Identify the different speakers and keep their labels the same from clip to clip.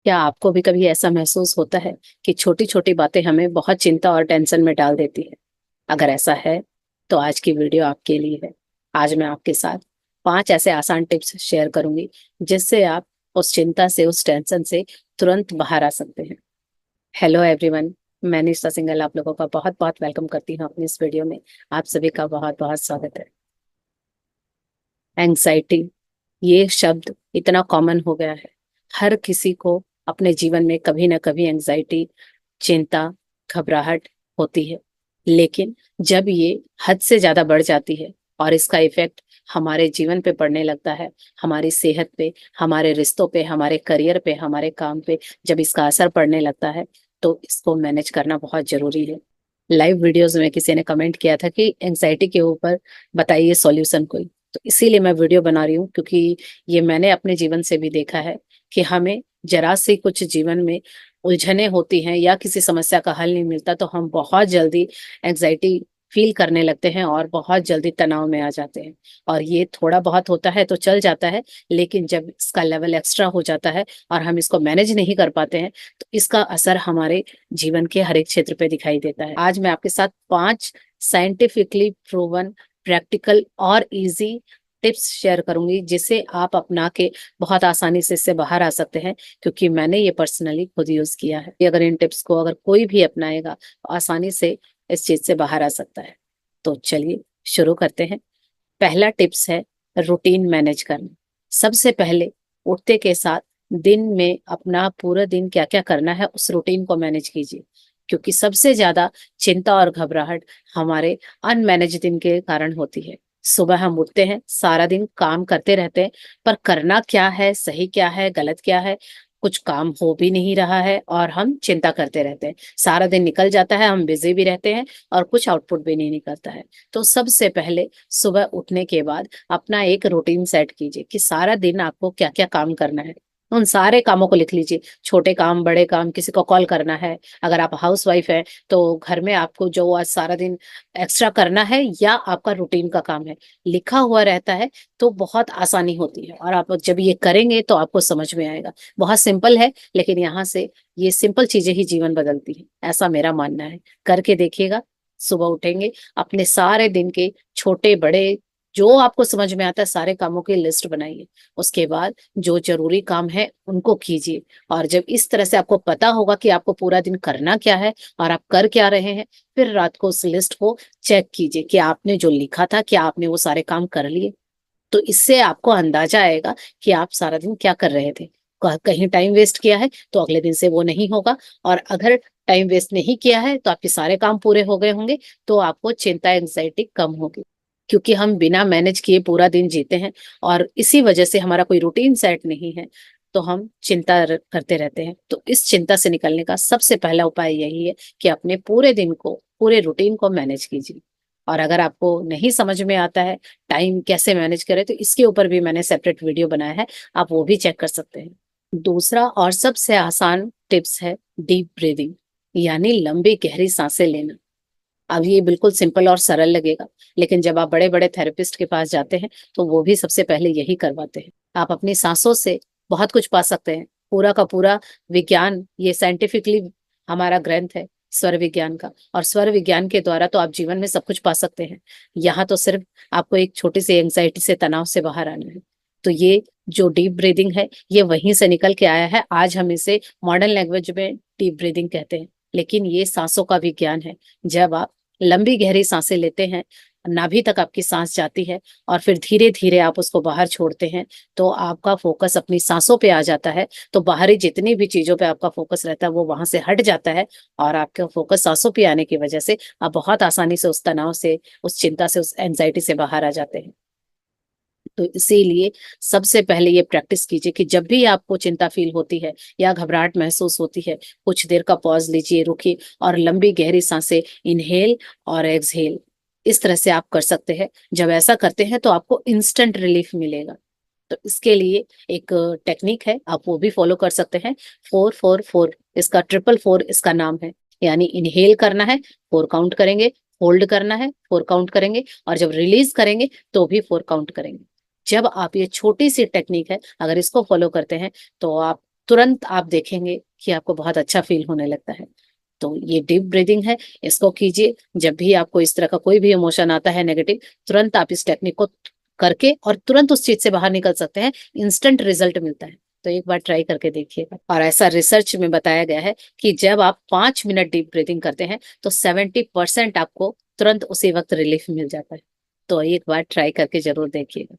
Speaker 1: क्या आपको भी कभी ऐसा महसूस होता है कि छोटी छोटी बातें हमें बहुत चिंता और टेंशन में डाल देती है? अगर ऐसा है तो आज की वीडियो आपके लिए है। आज मैं आपके साथ 5 ऐसे आसान टिप्स शेयर करूंगी जिससे आप उस चिंता से, उस टेंशन से तुरंत बाहर आ सकते हैं। हेलो एवरीवन, मैं निशा सिंगल आप लोगों का बहुत बहुत वेलकम करती हूँ अपनी इस वीडियो में। आप सभी का बहुत बहुत स्वागत है। एंग्जाइटी, ये शब्द इतना कॉमन हो गया है। हर किसी को अपने जीवन में कभी ना कभी एंग्जाइटी, चिंता, घबराहट होती है। लेकिन जब ये हद से ज्यादा बढ़ जाती है और इसका इफेक्ट हमारे जीवन पे पड़ने लगता है, हमारी सेहत पे, हमारे रिश्तों पे, हमारे करियर पे, हमारे काम पे, जब इसका असर पड़ने लगता है तो इसको मैनेज करना बहुत जरूरी है। लाइव वीडियोस में किसी ने कमेंट किया था कि एंग्जाइटी के ऊपर बताइए सॉल्यूशन कोई। तो इसीलिए मैं वीडियो बना रही हूँ, क्योंकि ये मैंने अपने जीवन से भी देखा है कि हमें जरा सी कुछ जीवन में उलझने होती हैं या किसी समस्या का हल नहीं मिलता तो हम बहुत जल्दी एंग्जाइटी फील करने लगते हैं और बहुत जल्दी तनाव में आ जाते हैं। और ये थोड़ा बहुत होता है तो चल जाता है, लेकिन जब इसका लेवल एक्स्ट्रा हो जाता है और हम इसको मैनेज नहीं कर पाते हैं तो इसका असर हमारे जीवन के हर एक क्षेत्र पे दिखाई देता है। आज मैं आपके साथ 5 साइंटिफिकली प्रूवन, प्रैक्टिकल और इजी टिप्स शेयर करूंगी जिसे आप अपना के बहुत आसानी से इससे बाहर आ सकते हैं, क्योंकि मैंने ये पर्सनली खुद यूज किया है। अगर इन टिप्स को अगर कोई भी अपनाएगा तो आसानी से इस चीज से बाहर आ सकता है। तो चलिए शुरू करते हैं। पहला टिप्स है रूटीन मैनेज करना। सबसे पहले उठते के साथ दिन में अपना पूरा दिन क्या क्या करना है उस रूटीन को मैनेज कीजिए, क्योंकि सबसे ज्यादा चिंता और घबराहट हमारे अनमैनेज दिन के कारण होती है। सुबह हम उठते हैं, सारा दिन काम करते रहते हैं, पर करना क्या है, सही क्या है, गलत क्या है, कुछ काम हो भी नहीं रहा है और हम चिंता करते रहते हैं। सारा दिन निकल जाता है, हम बिजी भी रहते हैं और कुछ आउटपुट भी नहीं निकलता है। तो सबसे पहले सुबह उठने के बाद अपना एक रूटीन सेट कीजिए कि सारा दिन आपको क्या क्या काम करना है। उन सारे कामों को लिख लीजिए, छोटे काम, बड़े काम, किसी को कॉल करना है, अगर आप हाउस वाइफ है तो घर में आपको जो आज सारा दिन एक्स्ट्रा करना है या आपका रूटीन का काम है, लिखा हुआ रहता है तो बहुत आसानी होती है। और आप जब ये करेंगे तो आपको समझ में आएगा। बहुत सिंपल है, लेकिन यहाँ से ये सिंपल चीजें ही जीवन बदलती है, ऐसा मेरा मानना है। करके देखिएगा। सुबह उठेंगे, अपने सारे दिन के छोटे बड़े जो आपको समझ में आता है सारे कामों की लिस्ट बनाइए। उसके बाद जो जरूरी काम है उनको कीजिए। और जब इस तरह से आपको पता होगा कि आपको पूरा दिन करना क्या है और आप कर क्या रहे हैं, फिर रात को उस लिस्ट को चेक कीजिए कि आपने जो लिखा था क्या आपने वो सारे काम कर लिए। तो इससे आपको अंदाजा आएगा कि आप सारा दिन क्या कर रहे थे। कहीं टाइम वेस्ट किया है तो अगले दिन से वो नहीं होगा, और अगर टाइम वेस्ट नहीं किया है तो आपके सारे काम पूरे हो गए होंगे, तो आपको चिंता, एंग्जाइटी कम होगी। क्योंकि हम बिना मैनेज किए पूरा दिन जीते हैं और इसी वजह से हमारा कोई रूटीन सेट नहीं है, तो हम चिंता करते रहते हैं। तो इस चिंता से निकलने का सबसे पहला उपाय यही है कि अपने पूरे दिन को, पूरे रूटीन को मैनेज कीजिए। और अगर आपको नहीं समझ में आता है टाइम कैसे मैनेज करें, तो इसके ऊपर भी मैंने सेपरेट वीडियो बनाया है, आप वो भी चेक कर सकते हैं। दूसरा और सबसे आसान टिप्स है डीप ब्रीदिंग, यानी लंबी गहरी सांसें लेना। अब ये बिल्कुल सिंपल और सरल लगेगा, लेकिन जब आप बड़े बड़े थेरेपिस्ट के पास जाते हैं तो वो भी सबसे पहले यही करवाते हैं। आप अपनी सांसों से बहुत कुछ पा सकते हैं। पूरा का पूरा विज्ञान, ये साइंटिफिकली हमारा ग्रंथ है स्वर विज्ञान का, और स्वर विज्ञान के द्वारा तो आप जीवन में सब कुछ पा सकते हैं। यहाँ तो सिर्फ आपको एक छोटी सी एंग्जाइटी से, तनाव से बाहर आना है। तो ये जो डीप ब्रीदिंग है ये वहीं से निकल के आया है। आज हम इसे मॉडर्न लैंग्वेज में डीप ब्रीदिंग कहते हैं, लेकिन ये सांसों का विज्ञान है। जब आप लंबी गहरी सांसें लेते हैं, नाभि तक आपकी सांस जाती है और फिर धीरे धीरे आप उसको बाहर छोड़ते हैं, तो आपका फोकस अपनी सांसों पे आ जाता है। तो बाहरी जितनी भी चीजों पे आपका फोकस रहता है वो वहां से हट जाता है, और आपका फोकस सांसों पे आने की वजह से आप बहुत आसानी से उस तनाव से, उस चिंता से, उस एंजाइटी से बाहर आ जाते हैं। तो इसीलिए सबसे पहले ये प्रैक्टिस कीजिए कि जब भी आपको चिंता फील होती है या घबराहट महसूस होती है, कुछ देर का पॉज लीजिए, रुकिए और लंबी गहरी सांसें इनहेल और एक्सहेल इस तरह से आप कर सकते हैं। जब ऐसा करते हैं तो आपको इंस्टेंट रिलीफ मिलेगा। तो इसके लिए एक टेक्निक है, आप वो भी फॉलो कर सकते हैं। 4-4-4, इसका ट्रिपल फोर इसका नाम है। यानी इनहेल करना है, 4 काउंट करेंगे, होल्ड करना है, 4 काउंट करेंगे, और जब रिलीज करेंगे तो भी 4 काउंट करेंगे। जब आप, ये छोटी सी टेक्निक है, अगर इसको फॉलो करते हैं तो आप तुरंत आप देखेंगे कि आपको बहुत अच्छा फील होने लगता है। तो ये डीप ब्रीदिंग है, इसको कीजिए। जब भी आपको इस तरह का कोई भी इमोशन आता है नेगेटिव, तुरंत आप इस टेक्निक को करके और तुरंत उस चीज से बाहर निकल सकते हैं। इंस्टेंट रिजल्ट मिलता है। तो एक बार ट्राई करके देखिएगा। और ऐसा रिसर्च में बताया गया है कि जब आप 5 मिनट डीप ब्रीदिंग करते हैं तो 70% आपको तुरंत उसी वक्त रिलीफ मिल जाता है। तो एक बार ट्राई करके जरूर देखिएगा।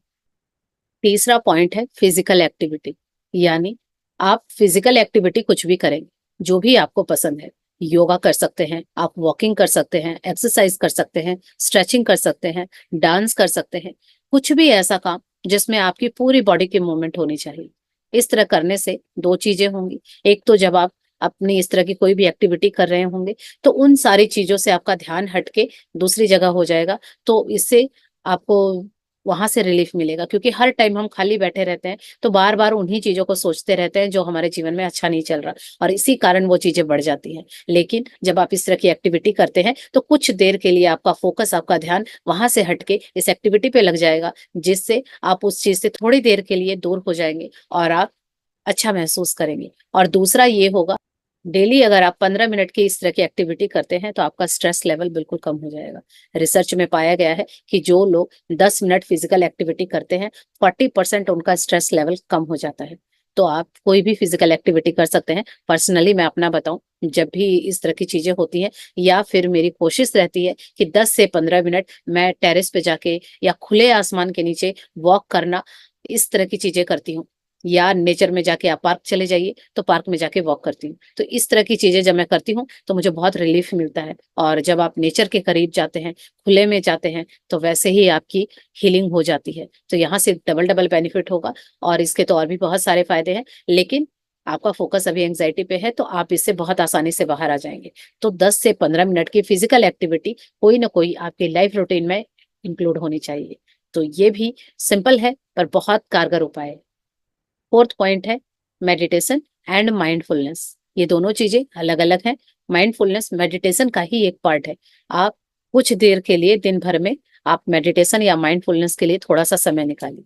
Speaker 1: तीसरा पॉइंट है फिजिकल एक्टिविटी। यानी आप फिजिकल एक्टिविटी कुछ भी करेंगे, जो भी आपको पसंद है। योगा कर सकते हैं, आप वॉकिंग कर सकते हैं, एक्सरसाइज कर सकते हैं, स्ट्रेचिंग कर सकते हैं, डांस कर सकते हैं। कुछ भी ऐसा काम जिसमें आपकी पूरी बॉडी की मूवमेंट होनी चाहिए। इस तरह करने से दो चीजें होंगी। एक तो जब आप अपनी इस तरह की कोई भी एक्टिविटी कर रहे होंगे तो उन सारी चीजों से आपका ध्यान हटके दूसरी जगह हो जाएगा। तो इससे आपको वहां से रिलीफ मिलेगा, क्योंकि हर टाइम हम खाली बैठे रहते हैं तो बार बार उन्हीं चीजों को सोचते रहते हैं जो हमारे जीवन में अच्छा नहीं चल रहा, और इसी कारण वो चीजें बढ़ जाती हैं। लेकिन जब आप इस तरह की एक्टिविटी करते हैं तो कुछ देर के लिए आपका फोकस, आपका ध्यान वहां से हटके इस एक्टिविटी पे लग जाएगा, जिससे आप उस चीज से थोड़ी देर के लिए दूर हो जाएंगे और आप अच्छा महसूस करेंगे। और दूसरा ये होगा, डेली अगर आप 15 मिनट की इस तरह की एक्टिविटी करते हैं तो आपका स्ट्रेस लेवल बिल्कुल कम हो जाएगा। रिसर्च में पाया गया है कि जो लोग 10 मिनट फिजिकल एक्टिविटी करते हैं, 40% उनका स्ट्रेस लेवल कम हो जाता है। तो आप कोई भी फिजिकल एक्टिविटी कर सकते हैं। पर्सनली मैं अपना बताऊं, जब भी इस तरह की चीजें होती हैं या फिर मेरी कोशिश रहती है कि 10 से 15 मिनट मैं टेरेस पे जाके या खुले आसमान के नीचे वॉक करना, इस तरह की चीजें करती हूँ। या नेचर में जाके आप पार्क चले जाइए तो पार्क में जाके वॉक करती हूँ। तो इस तरह की चीजें जब मैं करती हूँ तो मुझे बहुत रिलीफ मिलता है। और जब आप नेचर के करीब जाते हैं, खुले में जाते हैं, तो वैसे ही आपकी हीलिंग हो जाती है। तो यहाँ से डबल डबल बेनिफिट होगा। और इसके तो और भी बहुत सारे फायदे हैं, लेकिन आपका फोकस अभी एंग्जाइटी पे है तो आप इससे बहुत आसानी से बाहर आ जाएंगे। तो 10 से 15 मिनट की फिजिकल एक्टिविटी कोई ना कोई आपकी लाइफ रूटीन में इंक्लूड होनी चाहिए। तो ये भी सिंपल है पर बहुत कारगर उपाय है। फोर्थ पॉइंट है मेडिटेशन एंड माइंडफुलनेस। ये दोनों चीजें अलग अलग हैं। माइंडफुलनेस मेडिटेशन का ही एक पार्ट है। आप कुछ देर के लिए दिन भर में आप मेडिटेशन या माइंडफुलनेस के लिए थोड़ा सा समय निकालिए।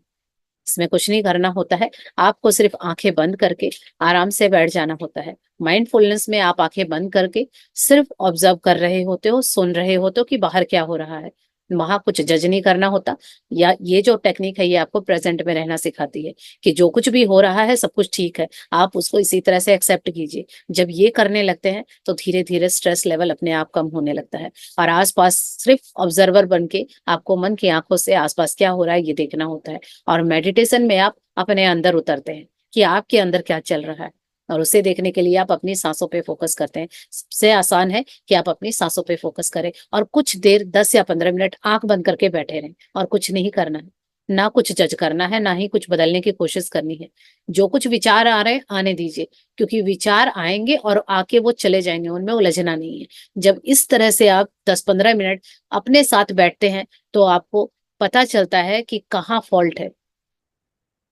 Speaker 1: इसमें कुछ नहीं करना होता है, आपको सिर्फ आंखें बंद करके आराम से बैठ जाना होता है। माइंडफुलनेस में आप आंखें बंद करके सिर्फ ऑब्जर्व कर रहे होते हो, सुन रहे होते हो कि बाहर क्या हो रहा है। वहां कुछ जज नहीं करना होता। या ये जो टेक्निक है ये आपको प्रेजेंट में रहना सिखाती है कि जो कुछ भी हो रहा है सब कुछ ठीक है, आप उसको इसी तरह से एक्सेप्ट कीजिए। जब ये करने लगते हैं तो धीरे धीरे स्ट्रेस लेवल अपने आप कम होने लगता है। और आसपास सिर्फ ऑब्जर्वर बन के आपको मन की आंखों से आसपास क्या हो रहा है ये देखना होता है। और मेडिटेशन में आप अपने अंदर उतरते हैं कि आपके अंदर क्या चल रहा है, और उसे देखने के लिए आप अपनी सांसों पे फोकस करते हैं। सबसे आसान है कि आप अपनी सांसों पे फोकस करें और कुछ देर 10 या 15 मिनट आंख बंद करके बैठे रहें और कुछ नहीं करना है। ना कुछ जज करना है, ना ही कुछ बदलने की कोशिश करनी है। जो कुछ विचार आ रहे हैं आने दीजिए, क्योंकि विचार आएंगे और आके वो चले जाएंगे, उनमें उलझना नहीं है। जब इस तरह से आप 10-15 मिनट अपने साथ बैठते हैं तो आपको पता चलता है कि कहाँ फॉल्ट है।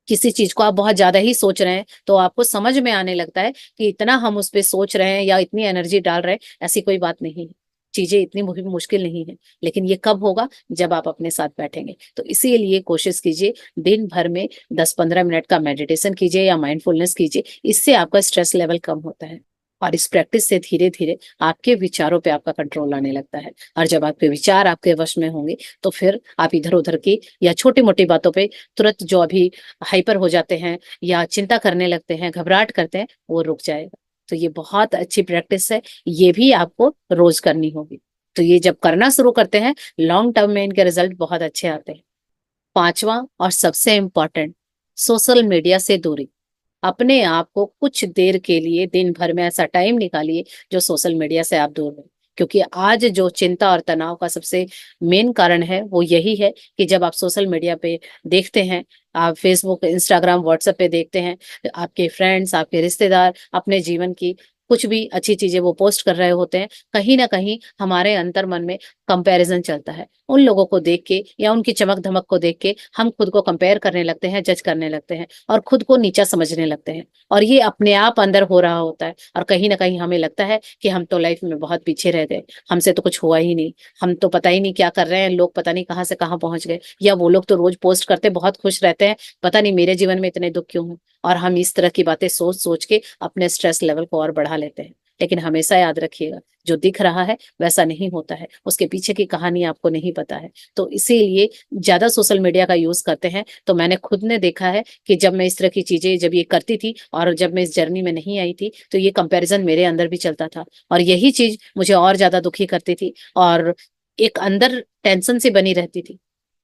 Speaker 1: किसी चीज को आप बहुत ज्यादा ही सोच रहे हैं तो आपको समझ में आने लगता है कि इतना हम उस पर सोच रहे हैं या इतनी एनर्जी डाल रहे हैं, ऐसी कोई बात नहीं है। चीजें इतनी मुश्किल नहीं है। लेकिन ये कब होगा? जब आप अपने साथ बैठेंगे। तो इसीलिए कोशिश कीजिए दिन भर में 10-15 मिनट का मेडिटेशन कीजिए या माइंडफुलनेस कीजिए। इससे आपका स्ट्रेस लेवल कम होता है। और इस प्रैक्टिस से धीरे धीरे आपके विचारों पे आपका कंट्रोल आने लगता है। और जब आपके विचार आपके वश में होंगे तो फिर आप इधर उधर की या छोटी मोटी बातों पे तुरंत जो अभी हाइपर हो जाते हैं या चिंता करने लगते हैं, घबराहट करते हैं, वो रुक जाएगा। तो ये बहुत अच्छी प्रैक्टिस है। ये भी आपको रोज करनी होगी। तो ये जब करना शुरू करते हैं, लॉन्ग टर्म में इनके रिजल्ट बहुत अच्छे आते हैं। पांचवा और सबसे इम्पोर्टेंट, सोशल मीडिया से दूरी। अपने आप को कुछ देर के लिए दिन भर में ऐसा टाइम निकालिए जो सोशल मीडिया से आप दूर रहें। क्योंकि आज जो चिंता और तनाव का सबसे मेन कारण है वो यही है कि जब आप सोशल मीडिया पे देखते हैं, आप फेसबुक, इंस्टाग्राम, व्हाट्सएप पे देखते हैं, आपके फ्रेंड्स, आपके रिश्तेदार अपने जीवन की कुछ भी अच्छी चीजें वो पोस्ट कर रहे होते हैं, कहीं ना कहीं हमारे अंतर मन में कंपैरिजन चलता है। उन लोगों को देख के या उनकी चमक धमक को देख के हम खुद को कंपेयर करने लगते हैं, जज करने लगते हैं और खुद को नीचा समझने लगते हैं। और ये अपने आप अंदर हो रहा होता है और कहीं ना कहीं हमें लगता है कि हम तो लाइफ में बहुत पीछे रह गए, हमसे तो कुछ हुआ ही नहीं, हम तो पता ही नहीं क्या कर रहे हैं, लोग पता नहीं कहाँ से कहाँ पहुंच गए, या वो लोग तो रोज पोस्ट करते बहुत खुश रहते हैं, पता नहीं मेरे जीवन में इतने दुख क्यों हैं। और हम इस तरह की बातें सोच सोच के अपने स्ट्रेस लेवल को और बढ़ा लेते हैं। लेकिन हमेशा याद रखिएगा, जो दिख रहा है वैसा नहीं होता है, उसके पीछे की कहानी आपको नहीं पता है। तो इसीलिए ज्यादा सोशल मीडिया का यूज करते हैं। तो मैंने खुद ने देखा है कि जब मैं इस तरह की चीजें जब ये करती थी और जब मैं इस जर्नी में नहीं आई थी, तो ये कंपैरिजन मेरे अंदर भी चलता था, और यही चीज मुझे और ज्यादा दुखी करती थी, और एक अंदर टेंशन से बनी रहती थी।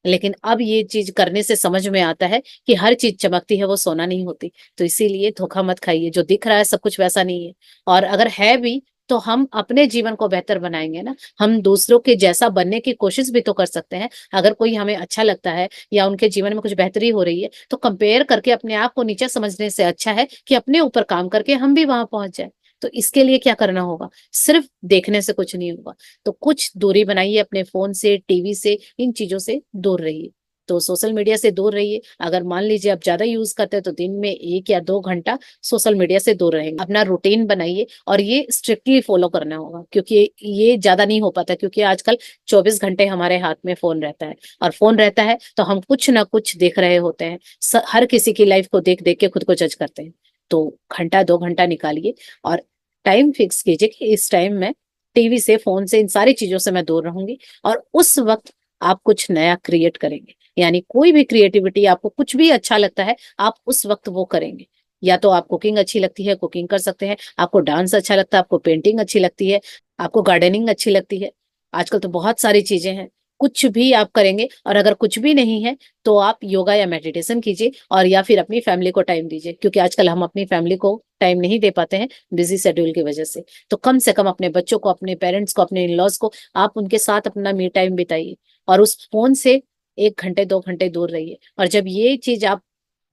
Speaker 1: लेकिन अब ये चीज करने से समझ में आता है कि हर चीज चमकती है वो सोना नहीं होती। तो इसीलिए धोखा मत खाइए, जो दिख रहा है सब कुछ वैसा नहीं है। और अगर है भी, तो हम अपने जीवन को बेहतर बनाएंगे ना, हम दूसरों के जैसा बनने की कोशिश भी तो कर सकते हैं। अगर कोई हमें अच्छा लगता है या उनके जीवन में कुछ बेहतरी हो रही है, तो कंपेयर करके अपने आप को नीचा समझने से अच्छा है कि अपने ऊपर काम करके हम भी वहां पहुंच जाए। तो इसके लिए क्या करना होगा? सिर्फ देखने से कुछ नहीं होगा। तो कुछ दूरी बनाइए अपने फोन से, टीवी से, इन चीजों से दूर रहिए। तो सोशल मीडिया से दूर रहिए। अगर मान लीजिए आप ज्यादा यूज करते हैं, तो दिन में 1 या 2 घंटा सोशल मीडिया से दूर रहेंगे। अपना रूटीन बनाइए, और ये स्ट्रिक्टली फॉलो करना होगा, क्योंकि ये ज्यादा नहीं हो पाता, क्योंकि आजकल 24 घंटे हमारे हाथ में फोन रहता है। और फोन रहता है तो हम कुछ ना कुछ देख रहे होते हैं। हर किसी की लाइफ को देख देख के खुद को जज करते हैं। तो घंटा 2 घंटा निकालिए, और टाइम फिक्स कीजिए कि इस टाइम में टीवी से, फोन से, इन सारी चीजों से मैं दूर रहूंगी। और उस वक्त आप कुछ नया क्रिएट करेंगे। यानी कोई भी क्रिएटिविटी, आपको कुछ भी अच्छा लगता है, आप उस वक्त वो करेंगे। या तो आप कुकिंग अच्छी लगती है, कुकिंग कर सकते हैं। आपको डांस अच्छा लगता है, आपको पेंटिंग अच्छी लगती है, आपको गार्डनिंग अच्छी लगती है। आजकल तो बहुत सारी चीजें हैं, कुछ भी आप करेंगे। और अगर कुछ भी नहीं है, तो आप योगा या मेडिटेशन कीजिए, और या फिर अपनी फैमिली को टाइम दीजिए, क्योंकि आजकल हम अपनी फैमिली को टाइम नहीं दे पाते हैं बिजी शेड्यूल की वजह से। तो कम से कम अपने बच्चों को, अपने पेरेंट्स को, अपने इन लॉज को, आप उनके साथ अपना मी टाइम बिताइए। और उस फोन से 1 घंटे 2 घंटे दूर रहिए। और जब ये चीज आप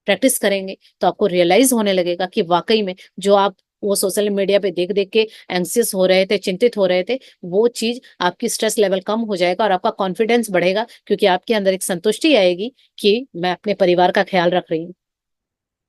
Speaker 1: प्रैक्टिस करेंगे, तो आपको रियलाइज होने लगेगा कि वाकई में जो आप वो सोशल मीडिया पे देख देख के एंग्सियस हो रहे थे, चिंतित हो रहे थे, वो चीज, आपकी स्ट्रेस लेवल कम हो जाएगा, और आपका कॉन्फिडेंस बढ़ेगा, क्योंकि आपके अंदर एक संतुष्टि आएगी कि मैं अपने परिवार का ख्याल रख रही हूँ,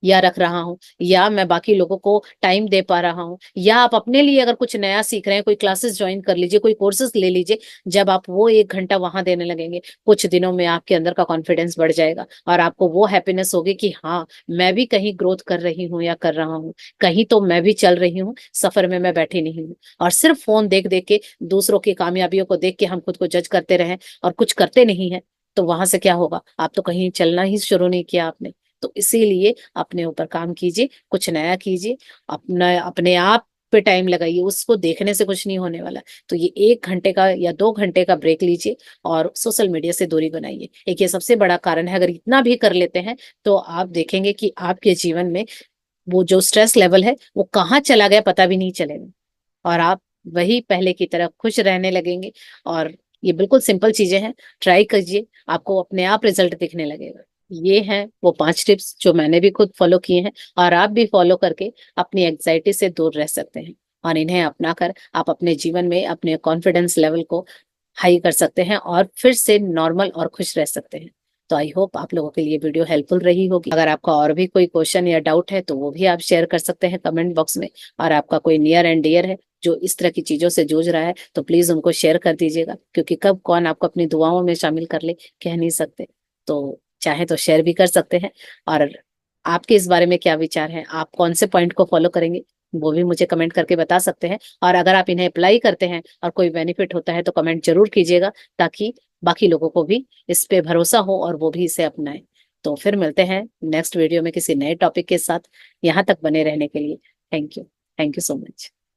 Speaker 1: या रख रहा हूँ, या मैं बाकी लोगों को टाइम दे पा रहा हूँ। या आप अपने लिए अगर कुछ नया सीख रहे हैं, कोई क्लासेस ज्वाइन कर लीजिए, कोई कोर्सेज ले लीजिए। जब आप वो 1 घंटा वहां देने लगेंगे, कुछ दिनों में आपके अंदर का कॉन्फिडेंस बढ़ जाएगा, और आपको वो हैप्पीनेस होगी कि हाँ, मैं भी कहीं ग्रोथ कर रही हूँ या कर रहा हूँ, कहीं तो मैं भी चल रही हूँ, सफर में मैं बैठी नहीं हूँ। और सिर्फ फोन देख देख के, दूसरों की कामयाबियों को देख के हम खुद को जज करते रहे और कुछ करते नहीं है, तो वहां से क्या होगा? आप तो कहीं चलना ही शुरू नहीं किया आपने। तो इसीलिए अपने ऊपर काम कीजिए, कुछ नया कीजिए, अपना अपने आप पे टाइम लगाइए, उसको देखने से कुछ नहीं होने वाला। तो ये 1 घंटे का या 2 घंटे का ब्रेक लीजिए, और सोशल मीडिया से दूरी बनाइए। एक ये सबसे बड़ा कारण है। अगर इतना भी कर लेते हैं, तो आप देखेंगे कि आपके जीवन में वो जो स्ट्रेस लेवल है वो कहाँ चला गया पता भी नहीं चलेगा, और आप वही पहले की तरह खुश रहने लगेंगे। और ये बिल्कुल सिंपल चीजें हैं, ट्राई कीजिए, आपको अपने आप रिजल्ट दिखने लगेगा। ये हैं वो 5 टिप्स जो मैंने भी खुद फॉलो किए हैं, और आप भी फॉलो करके अपनी एग्जाइटी से दूर रह सकते हैं। और इन्हें अपनाकर आप अपने जीवन में अपने कॉन्फिडेंस लेवल को हाई कर सकते हैं, और फिर से नॉर्मल और खुश रह सकते हैं। तो आई होप आप लोगों के लिए वीडियो हेल्पफुल रही होगी। अगर आपका और भी कोई क्वेश्चन या डाउट है, तो वो भी आप शेयर कर सकते हैं कमेंट बॉक्स में। और आपका कोई नियर एंड डियर है जो इस तरह की चीजों से जूझ रहा है, तो प्लीज उनको शेयर कर दीजिएगा, क्योंकि कब कौन आपको अपनी दुआओं में शामिल कर ले, कह नहीं सकते। तो चाहे तो शेयर भी कर सकते हैं। और आपके इस बारे में क्या विचार है, आप कौन से पॉइंट को फॉलो करेंगे, वो भी मुझे कमेंट करके बता सकते हैं। और अगर आप इन्हें अप्लाई करते हैं और कोई बेनिफिट होता है, तो कमेंट जरूर कीजिएगा, ताकि बाकी लोगों को भी इस पे भरोसा हो और वो भी इसे अपनाएं। तो फिर मिलते हैं नेक्स्ट वीडियो में किसी नए टॉपिक के साथ। यहाँ तक बने रहने के लिए thank you. Thank you so much.